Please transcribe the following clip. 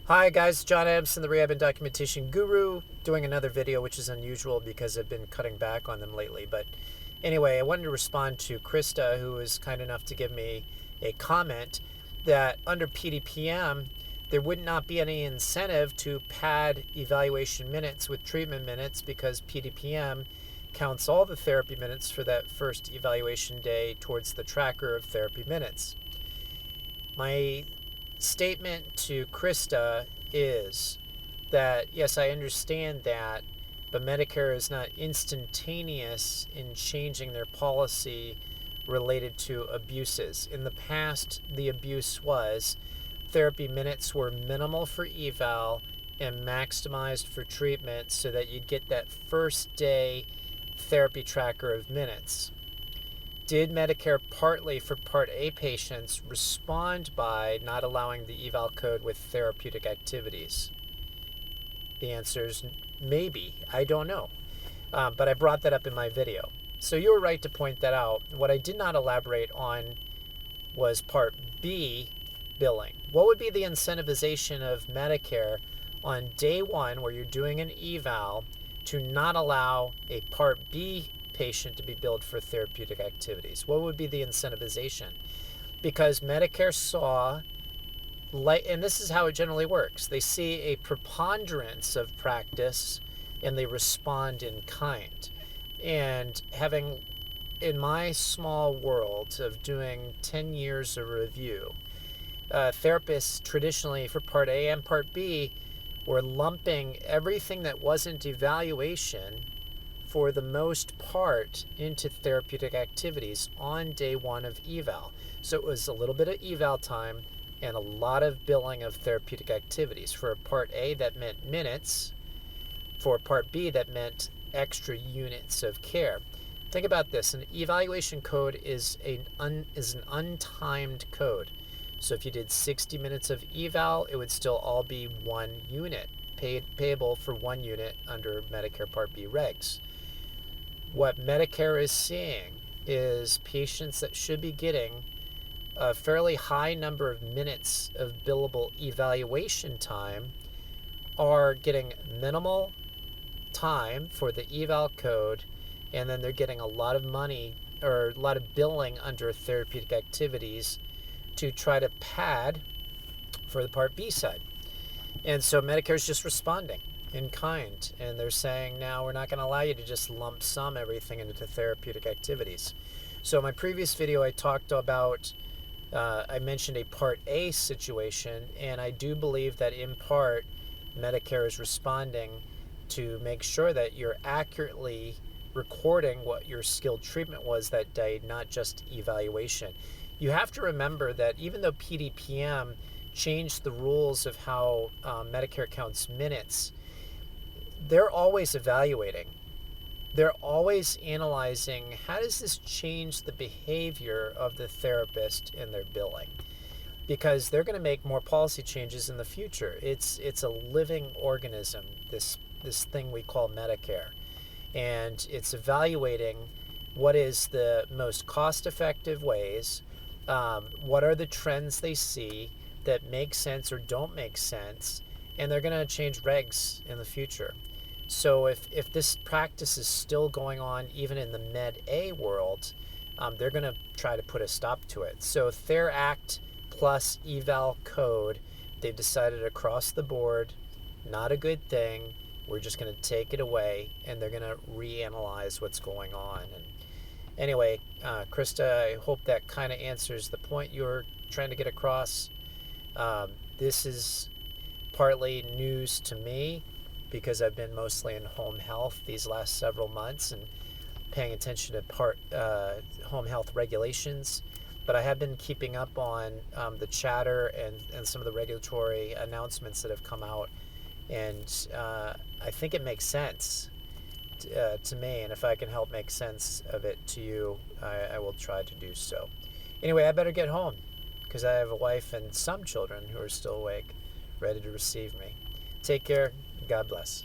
Hi guys, John Adamson, the Rehab and Documentation Guru, doing another video, which is unusual because I've been cutting back on them lately. But anyway, I wanted to respond to Krista, who was kind enough to give me a comment that under PDPM, there would not be any incentive to pad evaluation minutes with treatment minutes because PDPM counts all the therapy minutes for that first evaluation day towards the tracker of therapy minutes. My statement to Krista is that, yes, I understand that, but Medicare is not instantaneous in changing their policy related to abuses. In the past, the abuse was therapy minutes were minimal for eval and maximized for treatment so that you'd get that first day therapy tracker of minutes. Did Medicare partly for Part A patients respond by not allowing the eval code with therapeutic activities? The answer is maybe. I don't know. But I brought that up in my video. So you were right to point that out. What I did not elaborate on was Part B billing. What would be the incentivization of Medicare on day one where you're doing an eval to not allow a Part B patient to be billed for therapeutic activities? What would be the incentivization? Because Medicare saw, and this is how it generally works, they see a preponderance of practice and they respond in kind. And having, in my small world of doing 10 years of review, therapists traditionally for Part A and Part B were lumping everything that wasn't evaluation for the most part into therapeutic activities on day one of eval. So it was a little bit of eval time and a lot of billing of therapeutic activities. For Part A, that meant minutes. For Part B, that meant extra units of care. Think about this. An evaluation code is an untimed code. So if you did 60 minutes of eval, it would still all be 1 unit, payable for 1 unit under Medicare Part B regs. What Medicare is seeing is patients that should be getting a fairly high number of minutes of billable evaluation time are getting minimal time for the eval code, and then they're getting a lot of money or a lot of billing under therapeutic activities to try to pad for the Part B side. And so Medicare is just responding in kind, and they're saying, now we're not going to allow you to just lump sum everything into therapeutic activities. So in my previous video, I talked about, I mentioned a Part A situation, and I do believe that in part, Medicare is responding to make sure that you're accurately recording what your skilled treatment was that day, not just evaluation. You have to remember that even though PDPM changed the rules of how Medicare counts minutes, they're always evaluating. They're always analyzing, how does this change the behavior of the therapist in their billing? Because they're going to make more policy changes in the future. It's a living organism, this thing we call Medicare. And it's evaluating what is the most cost-effective ways, what are the trends they see that make sense or don't make sense, and they're going to change regs in the future. So if this practice is still going on even in the Med A world, they're going to try to put a stop to it. So TheraAct plus eval code, they've decided across the board, not a good thing. We're just going to take it away, and they're going to reanalyze what's going on. And anyway, Krista, I hope that kind of answers the point you were trying to get across. This is partly news to me because I've been mostly in home health these last several months and paying attention to home health regulations. But I have been keeping up on the chatter and some of the regulatory announcements that have come out. And I think it makes sense to me. And if I can help make sense of it to you, I will try to do so. Anyway, I better get home because I have a wife and some children who are still awake, ready to receive me. Take care. God bless.